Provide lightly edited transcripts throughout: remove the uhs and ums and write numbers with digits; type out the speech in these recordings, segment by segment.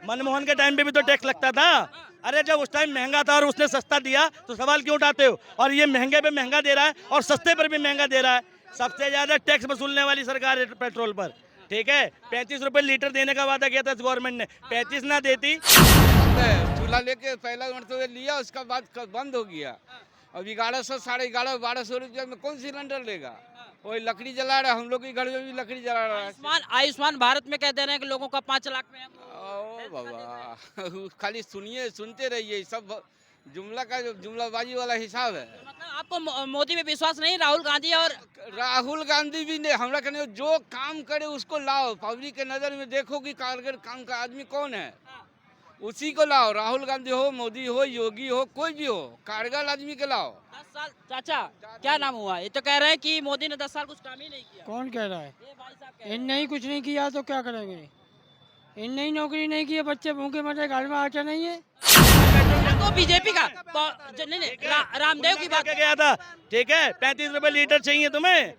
मनमोहन के टाइम पे भी तो टैक्स लगता था। अरे जब उस टाइम महंगा था और उसने सस्ता दिया तो सवाल क्यों उठाते हो? और ये महंगे पे महंगा दे रहा है और सस्ते पर भी महंगा दे रहा है। सबसे ज्यादा टैक्स वसूलने वाली सरकार है पेट्रोल पर। ठीक है, 35 रुपए लीटर देने का वादा किया था गवर्नमेंट ने, 35 ना देती। चूल्हा लेके पहला मरतबा लिया, उसका बाद बंद हो गया। अब 1100 1150 1200 रुपया में कौन सिलेंडर लेगा? वही लकड़ी जला रहा है, हम लोग के घर में भी लकड़ी जला रहा है। आयुष्मान भारत में कह दे रहे हैं कि लोगों का 5 लाख में ओ बाबा खाली सुनिए, सुनते रहिए, सब जुमला का जो जुमलाबाजी वाला हिसाब है। मतलब आपको मोदी में विश्वास नहीं, राहुल गांधी और राहुल गांधी भी ने हमरा कहने जो काम करे उसको लाओ, पब्लिक के नजर में देखो कि कारगर काम का आदमी कौन है, उसी को लाओ। राहुल गांधी हो, मोदी हो, योगी हो, कोई भी हो, कारगर आदमी के लाओ। 10 साल चाचा क्या नाम हुआ? ये तो कह रहे हैं कि मोदी ने 10 साल कुछ काम ही नहीं किया। कौन कह रहा है? ये भाई साहब कह रहे इनने ही कुछ नहीं किया तो क्या करेंगे? इनने ही नौकरी नहीं की, बच्चे भूखे मरे, घर में आटा नहीं है। हैं। तो बीजेपी का नहीं रामदेव की बात गया था। ठीक है, 35 रुपए लीटर चाहिए तुम्हें।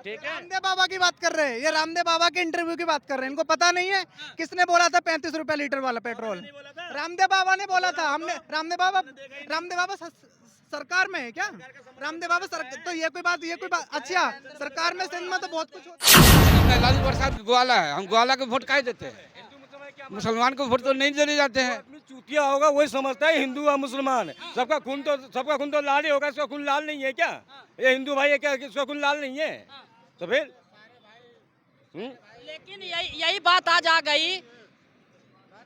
ठीक है, रामदेव बाबा की बात कर रहे हैं, ये रामदेव बाबा के इंटरव्यू की बात कर रहे हैं। इनको पता नहीं है किसने बोला था 35 रुपए लीटर वाला पेट्रोल? रामदेव बाबा ने बोला था। हमने रामदेव बाबा सरकार में है क्या? रामदेव बाबा तो ये कोई बात अच्छा, सरकार में सिंध में तो बहुत कुछ होता है। लालू प्रसाद ग्वाला है, हम ग्वाला को वोट काहे देते हैं? मुसलमान को वोट तो नहीं देने जाते हैं। चूतिया होगा वही समझता है हिंदू और मुसलमान, सबका खून तो लाल ही होगा। इसका खून लाल नहीं है क्या? ये हिंदू भाई है क्या? इसका खून लाल नहीं है तो फिर लेकिन यही बात आज आ गई।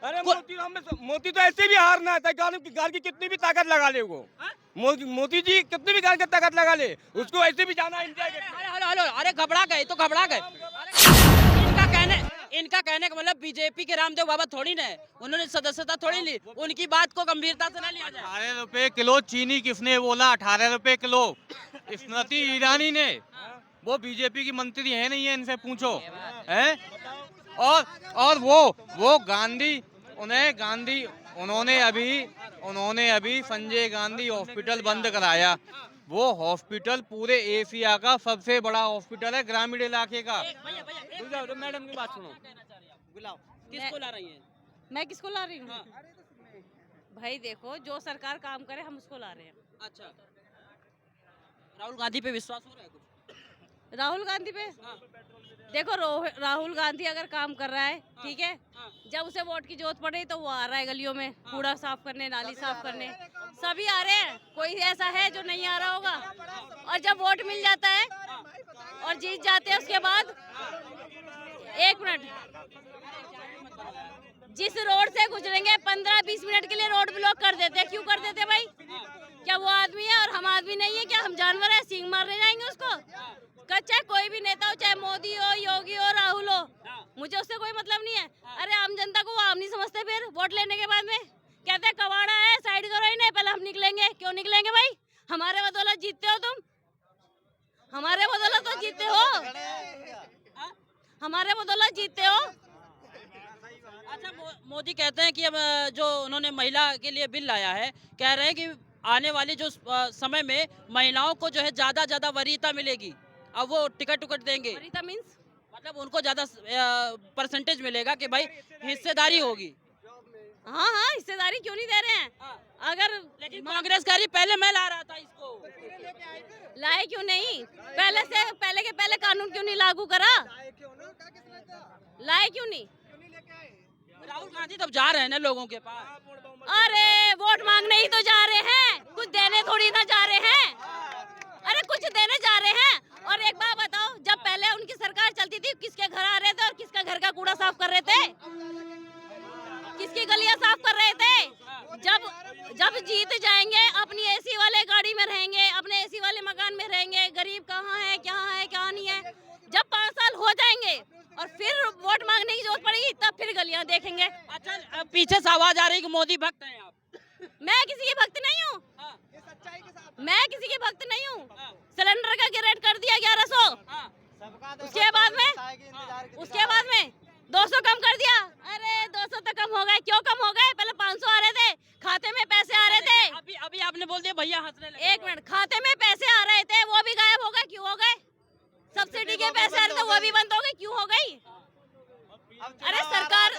अरे मोती तो ऐसे भी हारना है, गार की कितनी भी ताकत लगा ले वो। मोदी जी कितनी भी गार की ताकत लगा ले, उसको ऐसे भी जाना इंडिया के। हेलो अरे घबरा गए तो घबरा गए। इनका कहने का मतलब बीजेपी के रामदेव बाबा थोड़ी ना है, उन्होंने सदस्यता थोड़ी ली, उनकी बात को गंभीरता से ना लिया जाए। 18 रुपए किलो चीनी किसने बोला? 18 रुपए किलो स्मृति ईरानी ने। वो बीजेपी की मंत्री है नहीं है, इनसे पूछो है। और वो गांधी उन्होंने अभी संजय गांधी हॉस्पिटल बंद कराया। वो हॉस्पिटल पूरे एशिया का सबसे बड़ा हॉस्पिटल है, ग्रामीण इलाके का। मैडम की बात सुनो, बुलाओ किसको ला रही है? मैं किसको ला रही हूँ? भाई देखो, जो सरकार काम करे हम उसको ला रहे हैं। अच्छा, राहुल गांधी पे विश्वास हो रहा है कुछ? राहुल गांधी पे देखो, राहुल गांधी अगर काम कर रहा है ठीक है, जब उसे वोट की जरूरत पड़े तो वो आ रहा है गलियों में कूड़ा साफ करने, नाली साफ करने, सभी आ रहे हैं। कोई ऐसा है जो नहीं आ रहा होगा? और जब वोट मिल जाता है और जीत जाते हैं उसके बाद 1 मिनट, जिस रोड से गुजरेंगे 15-20 मिनट के लिए रोड ब्लॉक कर देते हैं। क्यों कर देते हैं भाई? क्या वो आदमी है और हम आदमी नहीं है क्या? हम जानवर है, सींग मारने जाएंगे उसको? चाहे कोई भी नेता हो, चाहे मोदी हो, योगी हो, राहुल हो, मुझे उससे कोई मतलब नहीं है। अरे आम जनता को वो आम नहीं समझते। फिर वोट लेने के बाद में कहते हैं कबाड़ा है, साइड करो ही नहीं, पहले हम निकलेंगे। क्यों निकलेंगे भाई? हमारे बदौलत जीतते हो तुम, हमारे बदौलत तो जीतते हो, हमारे बदौलत जीतते हो। अच्छा, मोदी कहते हैं कि अब जो उन्होंने महिला के लिए बिल लाया है, कह रहे हैं कि आने वाले जो समय में महिलाओं को जो है ज्यादा वरीयता मिलेगी। अब वो टिकट देंगे, वरीयता मींस मतलब उनको ज्यादा परसेंटेज मिलेगा कि भाई हिस्सेदारी होगी। हाँ, हिस्सेदारी क्यों नहीं दे रहे हैं? अगर लेकिन कांग्रेस कह रही पहले मैं ला रहा था इसको, लाए क्यों नहीं? पहले कानून क्यों नहीं लागू करा? लाए क्यों नहीं? राहुल गांधी तब जा रहे हैं ना लोगों के पास। अरे वोट मांगने ही तो जा रहे हैं, कुछ देने थोड़ी ना जा रहे हैं। अरे कुछ देने जा रहे हैं। और एक बात बताओ, जब पहले उनकी सरकार चलती थी किसके घर आ रहे थे और किसका घर का कूड़ा साफ कर रहे थे? किसकी गलियां साफ कर रहे थे? जब जीत जाएंगे अपनी एसी वाले गाड़ी में रहेंगे, अपने एसी वाले मकान में रहेंगे। गरीब कहाँ है, क्या नहीं है? जब 5 साल हो जाएंगे और फिर वोट मांगने की जरूरत पड़ेगी, तब फिर गलियां देखेंगे। अच्छा, पीछे से आवाज आ रही कि मोदी भक्त हैं आप। मैं किसी की भक्त नहीं हूँ, मैं किसी की भक्त नहीं हूँ। सिलेंडर का रेट कर दिया 1100, उसके बाद में 200 कम कर दिया। अरे 200 तो कम हो गए। क्यों कम हो गए? पहले 500 आ रहे थे, खाते में पैसे आ रहे थे। अभी आपने बोल दिया भैया हंसने लगे। 1 मिनट, खाते में पैसे आ रहे थे, वो भी गायब हो गए। क्यों हो गए? सब्सिडी के पैसे आ रहे थे, वो भी बंद हो गए। क्यों हो गई? अरे सरकार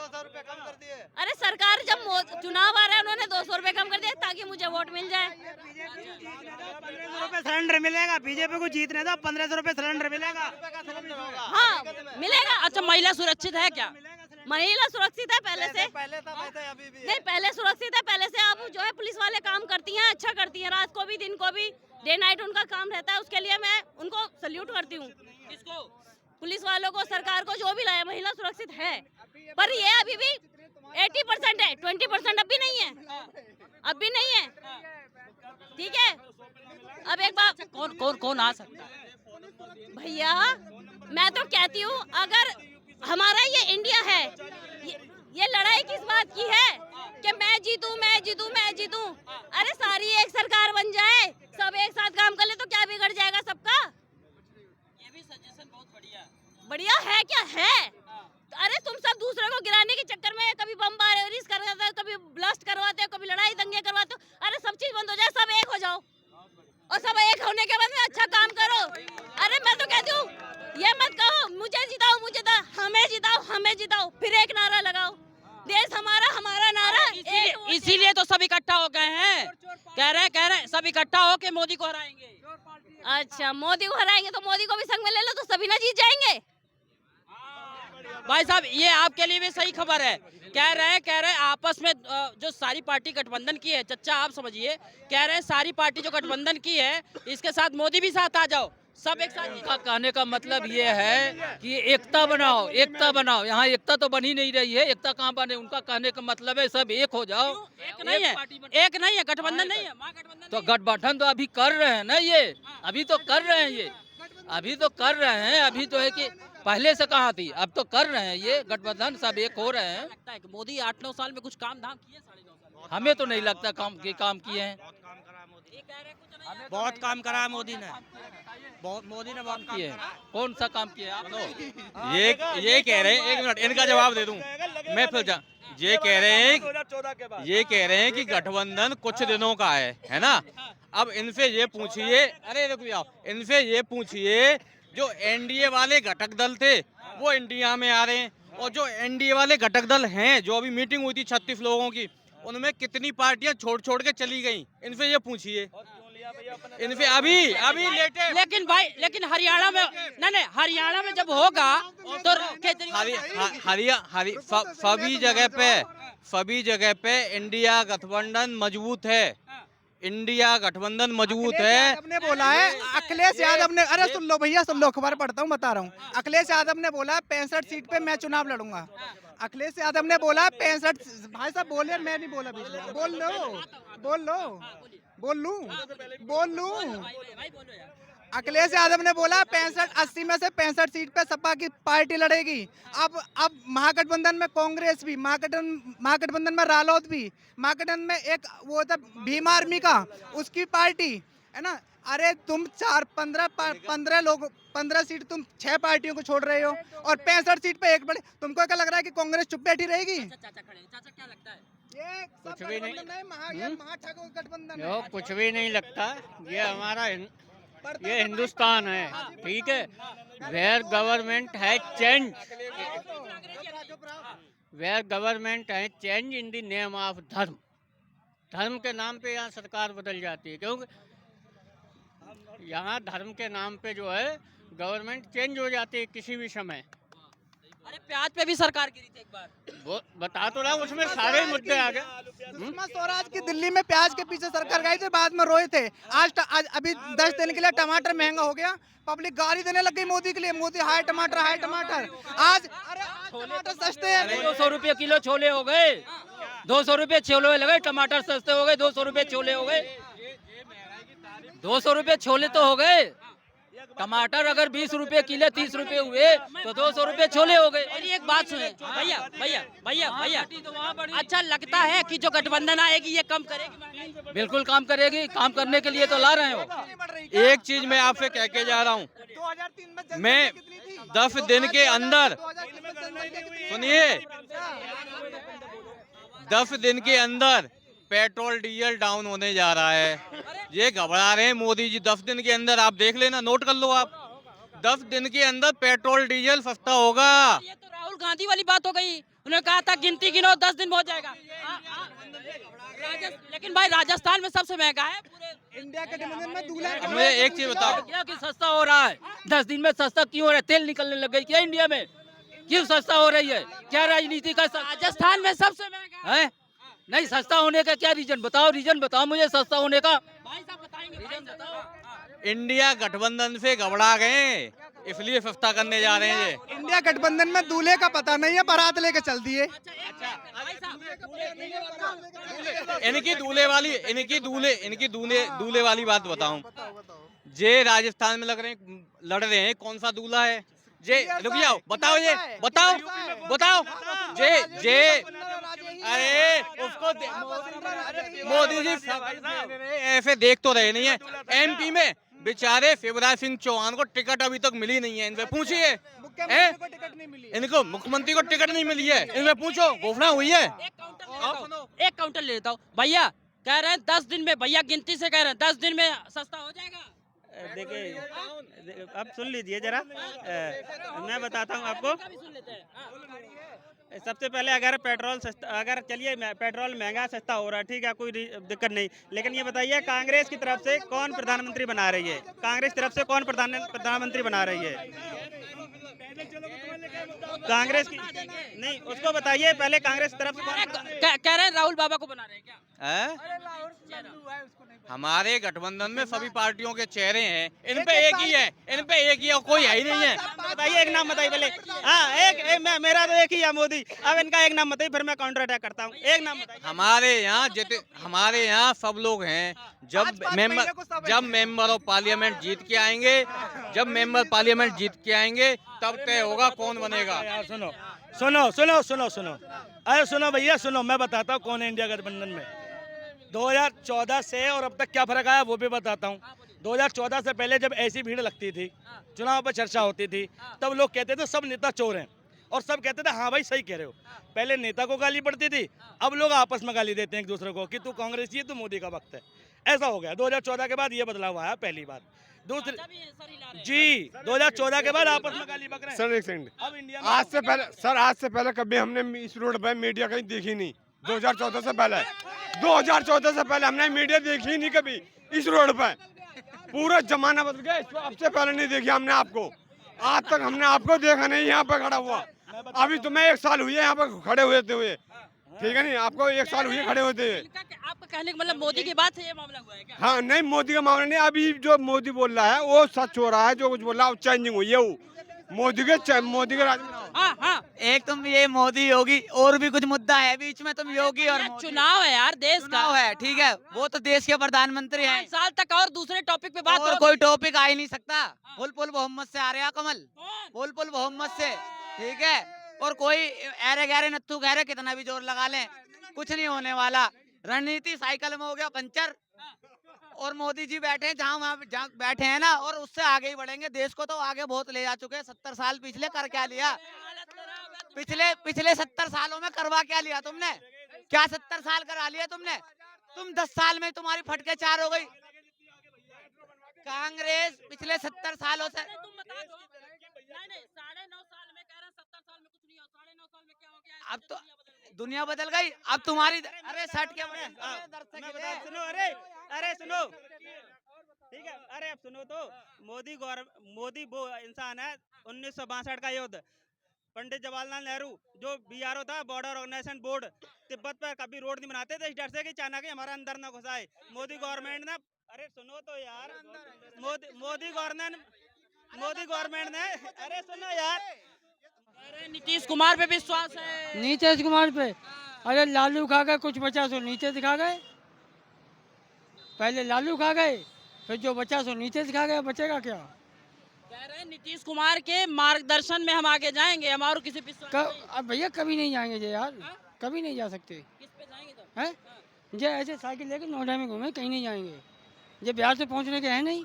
सरकार जब चुनाव आ रहा है उन्होंने 200 रुपए कम कर दिया ताकि मुझे वोट मिल जाए। 1500 रुपए सिलेंडर मिलेगा, बीजेपी को जीतने दो, 1500 रुपए सिलेंडर मिलेगा। हाँ मिलेगा। अच्छा, महिला सुरक्षित है क्या? महिला सुरक्षित है पहले से, नहीं पहले सुरक्षित है पहले से। अब जो है पुलिस वाले काम करती हैं, अच्छा करती हैं, रात को भी दिन को भी, डे नाइट उनका काम रहता है। उसके लिए मैं उनको सल्यूट करती हूँ। किसको? पुलिस वालों को, सरकार को, जो भी लाया। महिला सुरक्षित है, पर ये अभी भी 80% है, 20% अभी नहीं है, अभी नहीं है। ठीक है, अब एक बात, कौन कौन कौन आ सकता है? भैया मैं तो कहती हूँ अगर हमारा ये इंडिया है, ये लड़ाई किस बात की है कि मैं जीतूं मैं जीतूं मैं जीतूं। अरे सारी एक सरकार बन जाए, सब एक साथ काम कर ले तो क्या बिगड़ जाएगा सबका। ये भी सजेशन बहुत बढ़िया है। बढ़िया है क्या है। अरे तुम सब दूसरे को गिराने के चक्कर में कभी बमबारी करवाते हो, कभी ब्लास्ट करवाते हो, कभी लड़ाई दंगे करवाते हो। अरे सब चीज बंद हो जाए, सब एक हो जाओ और सब एक होने के बाद में अच्छा काम करो। अरे मैं तो कहती हूँ ये मत कहो मुझे जिताओ मुझे हमें जिताओ, फिर एक नारा लगाओ, देश हमारा हमारा नारा। इसीलिए तो सब इकट्ठा हो गए हैं, कह रहे हैं सब इकट्ठा हो के मोदी को हराएंगे। अच्छा मोदी को हराएंगे तो मोदी को भी संग में ले लो तो सभी ना जीत जाएंगे। भाई साहब, ये आपके लिए भी सही खबर है। कह रहे हैं आपस में जो सारी पार्टी गठबंधन की है, चच्चा आप समझिए, कह रहे हैं सारी पार्टी जो गठबंधन की है इसके साथ मोदी भी साथ आ जाओ, सब एक साथ। का कहने का मतलब ये है कि एकता बनाओ, एकता बनाओ। यहाँ एकता तो बन ही नहीं रही है, एकता कहाँ बने। उनका कहने का मतलब है सब एक हो जाओ। एक नहीं है, गठबंधन नहीं है, महागठबंधन तो गठबंधन तो अभी कर रहे हैं ना, ये अभी तो कर रहे हैं, ये अभी तो कर रहे हैं। अभी तो है कि पहले से कहाँ थी, अब तो कर रहे हैं ये गठबंधन, सब एक हो रहे हैं। लगता है कि मोदी 8-9 साल में कुछ काम धाम किए, 9.5 साल हमें तो नहीं लगता काम किए हैं। बहुत काम करा है मोदी ने, मोदी ने बहुत किए हैं। कौन सा काम किया आप लोग? ये कह रहे हैं, एक मिनट इनका जवाब दे दूं मैं, फिर जा। ये कह रहे हैं कि गठबंधन कुछ दिनों का है ना। अब इनसे ये पूछिए, अरे रुक जाओ, इनसे ये पूछिए जो एनडीए वाले घटक दल थे वो इंडिया में आ रहे हैं, और जो एनडीए वाले घटक दल हैं, जो अभी मीटिंग हुई थी 36 लोगों की, उनमें कितनी पार्टियां छोड़ के चली गई, इनसे ये पूछिए। इनसे अभी लेटेस्ट। लेकिन भाई, लेकिन हरियाणा में नहीं, हरियाणा में जब होगा तो सभी जगह पे इंडिया गठबंधन मजबूत है, इंडिया गठबंधन मजबूत है। ने बोला है अखिलेश यादव ने, अरे सुन लो भैया सुन लो, अखबार पढ़ता हूँ बता रहा हूँ। अखिलेश यादव ने बोला 65 सीट पे मैं चुनाव लड़ूंगा। अखिलेश यादव ने बोला 65। भाई साहब बोले, मैं नहीं बोला बीच में। बोल लूं। अखिलेश यादव ने बोला 65-80 में से 65 सीट पे सपा की पार्टी लड़ेगी। अब महागठबंधन में कांग्रेस भी, महागठबंधन में रालोद भी, महागठबंधन में एक वो था भीम आर्मी का, उसकी पार्टी है ना। अरे तुम 15 सीट तुम 6 पार्टियों को छोड़ रहे हो और 65 सीट पे एक बड़े। तुमको क्या लग रहा है कि कांग्रेस चुप बैठी रहेगी? चाचा क्या लगता है? ये कुछ भी नहीं। महागठबंधन जो कुछ भी नहीं लगता, ये हमारा ये हिंदुस्तान है, ठीक है। वेयर गवर्नमेंट है चेंज, वेयर गवर्नमेंट है change in the name of धर्म। धर्म के नाम पे यहाँ सरकार बदल जाती है, क्योंकि यहाँ धर्म के नाम पे जो है गवर्नमेंट चेंज हो जाती है किसी भी समय। अरे प्याज पे भी सरकार गिरी थी एक बार, वो बता तो रहा हूँ, उसमें सारे मुद्दे आ गए। सुषमा स्वराज की दिल्ली में प्याज के पीछे सरकार गई थी, बाद में रोए थे। आज अभी 10 दिन के लिए टमाटर महंगा हो गया, पब्लिक गाली देने लग गई मोदी के लिए। मोदी हाय टमाटर आज टमाटर सस्ते हैं। 200 रुपये किलो छोले हो गए, 200 रुपये छोले लगे, टमाटर सस्ते हो गए, 200 रुपये छोले हो गए, 200 रुपये छोले तो हो गए। टमाटर अगर 20 रुपए किलो 30 रुपए हुए तो 200 रुपए छोले हो गए। मेरी एक बात सुने भैया, अच्छा लगता है कि जो गठबंधन आएगी ये कम करेगी? बिल्कुल काम करेगी, काम करने के लिए तो ला रहे हो। एक चीज मैं आपसे कह के जा रहा हूँ, 2003 में मैं 10 दिन के अंदर, सुनिए, 10 दिन के अंदर पेट्रोल डीजल डाउन होने जा रहा है। ये घबरा रहे हैं मोदी जी। 10 दिन के अंदर आप देख लेना, नोट कर लो आप, 10 दिन के अंदर पेट्रोल डीजल सस्ता होगा। ये तो राहुल गांधी वाली बात हो गई, उन्होंने कहा था गिनती गिनो 10 दिन में हो जाएगा। लेकिन भाई राजस्थान में सबसे महंगा है पूरे इंडिया के गठबंधन में दूल्हा अब मुझे एक चीज बताओ, क्या कि सस्ता हो रहा है? 10 दिन में सस्ता क्यों हो रहा है? तेल निकलने लग गई क्या इंडिया में? क्यों सस्ता हो रही है? क्या राजनीति का राजस्थान में सबसे महंगा है? नहीं, सस्ता होने का क्या रीजन बताओ, रीजन बताओ मुझे सस्ता होने का। भाई साहब बताएंगे, रीजन बताओ। इंडिया गठबंधन से घबरा गए, इसलिए सस्ता करने जा रहे हैं ये। इंडिया गठबंधन में दूल्हे का पता नहीं है, बारात लेके चल दिए। इनकी दूल्हे वाली बात बताऊं। जे राजस्थान में लड़ रहे हैं, कौन सा दूल्हा है? जे रुक जाओ, बताओ जे अरे उसको मोदी जी ऐसे देख तो रहे नहीं है। एमपी में बेचारे शिवराज सिंह चौहान को टिकट अभी तक मिली नहीं है, इनसे पूछिए। इनको मुख्यमंत्री को टिकट नहीं मिली है, इनसे पूछो, घोषणा हुई है। एक काउंटर ले लेता हूँ भैया, कह रहे हैं 10 दिन में, भैया गिनती से कह रहे हैं 10 दिन में सस्ता हो जाएगा। देखिए अब सुन लीजिए जरा, मैं बताता हूँ आपको। सबसे पहले अगर पेट्रोल सस्ता, अगर चलिए पेट्रोल महंगा सस्ता हो रहा है, ठीक है, कोई दिक्कत नहीं, लेकिन ये बताइए कांग्रेस की तरफ से कौन प्रधानमंत्री बना रही है? कांग्रेस की तरफ से कौन प्रधानमंत्री बना रही है? कांग्रेस की नहीं, उसको बताइए पहले कांग्रेस की तरफ से कह रहे हैं राहुल बाबा को बना रहे हैं क्या? हमारे गठबंधन में सभी पार्टियों के चेहरे हैं, इन पे एक ही है, और कोई है ही नहीं है। बताइए एक नाम बताइए पहले। हाँ, मेरा तो एक ही है, मोदी। अब इनका एक नाम बताइए, फिर मैं काउंटर अटैक करता हूँ। एक नाम बताइए। हमारे यहाँ सब लोग हैं। जब मेंबर ऑफ पार्लियामेंट जीत के आएंगे, तब तय होगा कौन बनेगा। यार सुनो, अरे सुनो भैया, सुनो, मैं बताता हूँ कौन है इंडिया गठबंधन में। 2014 से और अब तक क्या फर्क आया वो भी बताता हूँ। 2014 से पहले जब ऐसी भीड़ लगती थी, चुनाव पर चर्चा होती थी, तब लोग कहते थे सब नेता चोर हैं, और सब कहते थे हाँ भाई सही कह रहे हो। पहले नेता को गाली पड़ती थी, अब लोग आपस में गाली देते हैं एक दूसरे को कि तू कांग्रेसी है, तू मोदी का वक्त है। ऐसा हो गया। 2014 के बाद ये बदलाव आया, पहली बार। दूसरी जी, 2014 के बाद आपस में गाली बक रहे हैं। सर एक सेकंड, अब इंडिया में आज से पहले कभी हमने इस रोड पे मीडिया कहीं देखी नहीं। 2014 से पहले हमने मीडिया देखी नहीं कभी इस रोड पे। पूरा जमाना बदल गया, अब से पहले नहीं देखी हमने आपको। आज तक हमने आपको देखा नहीं यहाँ पे खड़ा हुआ। अभी तुम्हें 1 साल हुई है यहाँ पे खड़े हुए, ठीक है नहीं, आपको 1 साल हुए खड़े होते हुए। आपका कहने का मतलब मोदी की बात से ये मामला हुआ है क्या? हाँ नहीं, मोदी का मामला नहीं। अभी जो मोदी बोल रहा है वो सच हो रहा है, जो कुछ बोल रहा है वो चेंजिंग हुई है। वो मोदी के राज में। हाँ, एक तुम ये मोदी योगी, और भी कुछ मुद्दा है बीच में, तुम योगी और मोदी। चुनाव है यार, देश का चुनाव है, ठीक है, वो तो देश के प्रधानमंत्री हैं। 5 साल तक और दूसरे टॉपिक पे बात और करो। कोई टॉपिक आ ही नहीं सकता। पुल मोहम्मद से आ रहे हैं कमल, पुल मोहम्मद से, ठीक है। और कोई ऐरे गहरे नत्थू गहरे कितना भी जोर लगा लें, कुछ नहीं होने वाला। रणनीति साइकिल में हो गया पंचर, और मोदी जी बैठे हैं जहाँ बैठे हैं ना, और उससे आगे ही बढ़ेंगे। देश को तो आगे बहुत ले जा चुके हैं। 70 साल पिछले कर क्या लिया? पिछले 70 सालों में करवा क्या लिया तुमने? क्या 70 साल करा लिया तुमने? तुम 10 साल में तुम्हारी फटके 4 हो गई। कांग्रेस पिछले 70 सालों से अब तो दुनिया बदल गई। अब तुम्हारी अरे सट के सुनो, ठीक है, अरे अब सुनो तो, मोदी वो इंसान है 1962 का युद्ध, पंडित जवाहरलाल नेहरू जो BRO था, बॉर्डर ऑर्गेनाइजेशन बोर्ड, तिब्बत पर कभी रोड नहीं बनाते थे इस डर से कि चाइना के हमारा अंदर न घुसाए। मोदी गवर्नमेंट ने, अरे सुनो तो यार, मोदी गवर्नमेंट ने, अरे सुनो यार, नीतीश कुमार पे विश्वास है? नीतीश कुमार पे, अरे लालू खा गए, कुछ बचा सो नीचे दिखा गए। पहले लालू खा गए, फिर जो बचा सो नीचे दिखा गए, बचेगा क्या? कह रहे हैं नीतीश कुमार के मार्गदर्शन में हम आगे जाएंगे, हम और किसी अब भैया कभी नहीं जाएंगे जी यार, कभी नहीं जा सकते। किस पे जाएंगे तो? हैं जे ऐसे साइकिल लेके नोएडा में घूमे, कहीं नहीं जाएंगे। ये बिहार से पहुंचने के है नहीं।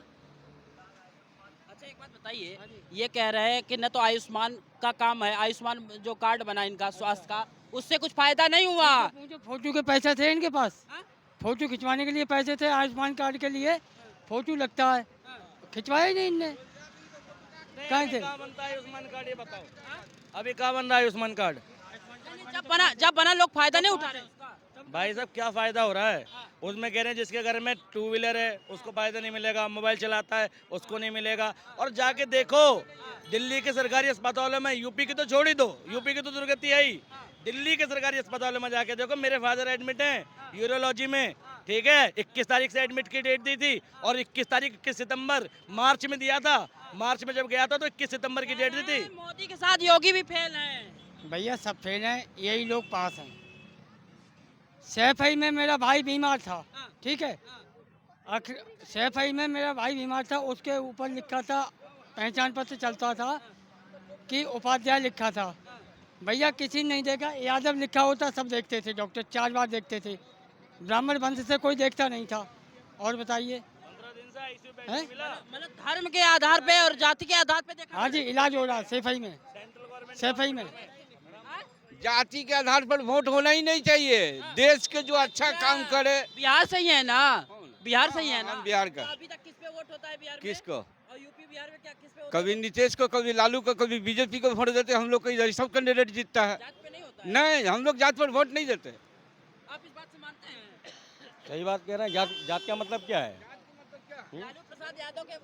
अच्छा एक बात बताइए, ये कह रहे हैं कि न तो आयुष्मान का काम है, आयुष्मान जो कार्ड बना इनका स्वास्थ्य का, उससे कुछ फायदा नहीं हुआ। फोटो के पैसे थे इनके पास, फोटो खिंचवाने के लिए पैसे थे, आयुष्मान कार्ड के लिए फोटो लगता है, खिंचवाया ही नहीं इनने। कहाँ थे? बनता है आयुष्मान कार्ड, ये बताओ, अभी कहाँ बन रहा है आयुष्मान कार्ड? जब बना लोग फायदा नहीं उठा रहे उसका। भाई साहब क्या फायदा हो रहा है उसमें? कह रहे हैं जिसके घर में टू व्हीलर है उसको फायदा नहीं मिलेगा, मोबाइल चलाता है उसको नहीं मिलेगा। और जाके देखो दिल्ली के सरकारी अस्पतालों में, यूपी की तो छोड़ ही दो, यूपी की तो दुर्गति है ही, दिल्ली के सरकारी अस्पतालों में जाके देखो। मेरे फादर एडमिट हैं यूरोलॉजी में, ठीक है, 21 तारीख से एडमिट की डेट दी थी और 21 सितंबर मार्च में दिया था। मार्च में जब गया था तो 21 सितंबर की डेट दी थी। मोदी के साथ योगी भी फेल हैं। भैया सब फेल हैं, यही लोग पास हैं। सैफई में मेरा भाई बीमार था, ठीक है, सैफई में मेरा भाई बीमार था, उसके ऊपर लिखा था, पहचान पत्र चलता था कि उपाध्याय लिखा था। भैया किसी नहीं देखा, यादव लिखा होता सब देखते थे, डॉक्टर 4 बार देखते थे, ब्राह्मण वंश से कोई देखता नहीं था। और बताइए, 15 दिन से ICU बेड हैं? नहीं मिला। मतलब धर्म के आधार पे और जाति के आधार पे देखा। हाँ जी, इलाज हो रहा है सैफई में, सैफई में। जाति के आधार पर वोट होना ही नहीं चाहिए। देश के जो अच्छा काम करे। बिहार सही है ना, बिहार सही है ना। हम बिहार का। अभी तक किस पे वोट होता है बिहार में? किसको? और यूपी बिहार में क्या किस पे होता है? कभी नीतीश को, कभी लालू को, कभी बीजेपी को वोट देते। हम लोग को इधर सब कैंडिडेट जीतता है। जात पे नहीं होता है। नहीं, हम लोग जात पर वोट नहीं देते। आप इस बात से मानते हैं? सही बात कह रहे हैं। जात का मतलब क्या है? लालू प्रसाद यादव के